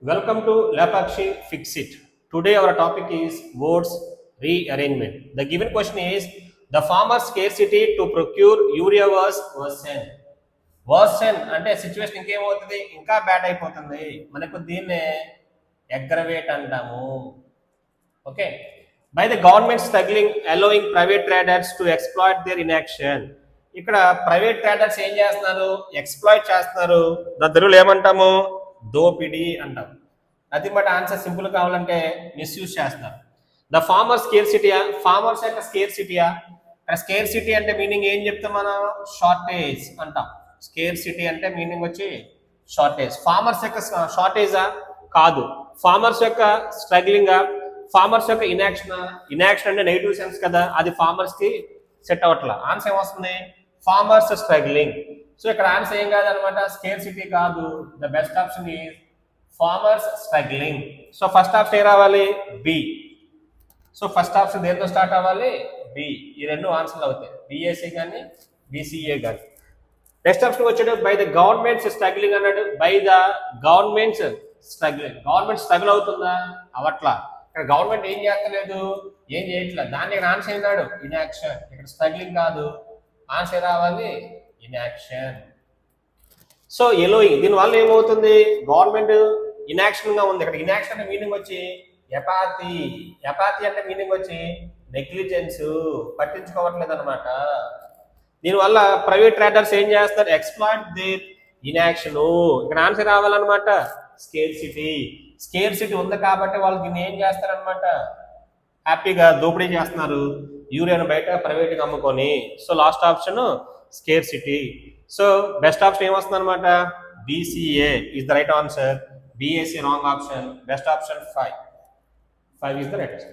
Welcome to Lapakshi Fix It. Today our topic is words rearrangement. The given question is the farmer's scarcity to procure urea was worsen. Worsen అంటే situation ఇంకేమవుతుంది, ఇంకా bad అయిపోతుంది. మనకు దీన్నే aggravate అంటాము. Okay, by the government struggling allowing private traders to exploit their inaction. ఇక్కడ private traders ఏం చేస్తున్నారు, ఎక్స్ప్లాయిట్ చేస్తున్నారు. దాని తెలుగులో ఏమంటాము, దోపిడీ అంటాం. అది బట్ ఆన్సర్ సింపుల్ కావాలంటే మిస్యూజ్ చేస్తున్నారు. ద ఫార్మర్ స్కేర్సిటీయా, ఫార్మర్స్ యొక్క స్కేర్సిటీయా. స్కేర్సిటీ అంటే మీనింగ్ ఏం చెప్తాం మనం, షార్టేజ్ అంటాం. స్కేర్సిటీ అంటే మీనింగ్ వచ్చి షార్టేజ్. ఫార్మర్స్ యొక్క షార్టేజా కాదు, ఫార్మర్స్ యొక్క స్ట్రగ్లింగ్, ఫార్మర్స్ యొక్క ఇన్యాక్షన్. ఇన్యాక్షన్ అంటే నెగిటివ్ సెన్స్ కదా, అది ఫార్మర్స్ కి సెట్ అవ్వట్లా. ఆన్సర్ ఏమొస్తుంది, ఫార్మర్స్ స్ట్రగ్లింగ్. సో ఇక్కడ ఆన్సర్ ఏం కాదనమాట, స్కేర్సిటీ కాదు. The best option is farmers struggling. So first option A రావాలి, బి. సో ఫస్ట్ ఆప్షన్ దేంతో స్టార్ట్ అవ్వాలి, బి. ఈ రెండు ఆన్సర్లు అవుతాయి, బిఎస్సి కానీ బీసీఏ కానీ. నెక్స్ట్ ఆప్షన్ వచ్చాడు బై ద గవర్నమెంట్స్ స్ట్రగ్లింగ్ అన్నాడు. By the governments struggling, government struggle అవుతుందా, అవట్లా. ఇక్కడ గవర్నమెంట్ ఏం చేస్తలేదు, ఏం చేయట్లేదు. దాన్ని ఇక్కడ ఆన్సర్ అయినాడు ఇన్యాక్షన్. ఇక్కడ స్ట్రగ్లింగ్ కాదు, ఆన్సర్ రావాలి ఇన్యాక్షన్. సో ఎలోయింగ్, దీనివల్ల ఏమవుతుంది, గవర్నమెంట్ ఇన్యాక్షన్ గా ఉంది. ఇక్కడ ఇన్యాక్షన్ అంటే మీనింగ్ వచ్చి ఎపాతి. ఎపాతి అంటే మీనింగ్ వచ్చి నెగ్లిజెన్స్, పట్టించుకోవట్లేదు అనమాట. దీనివల్ల ప్రైవేట్ ట్రేడర్స్ ఏం చేస్తారు, ఎక్స్ప్లాయిట్ దేర్ ఇన్యాక్షన్. ఇక్కడ ఆన్సర్ రావాలన్నమాట స్కేర్సిటీ. స్కేర్సిటీ ఉంది కాబట్టి వాళ్ళు దీన్ని ఏం చేస్తారనమాట, హ్యాపీగా దోపిడీ చేస్తున్నారు, యూరియాను బయట ప్రైవేట్గా అమ్ముకొని. So last option scarcity. So best option ఏమొస్తుంది అనమాట, BCA is the right answer. BSc wrong option. Best option 5 is the right answer.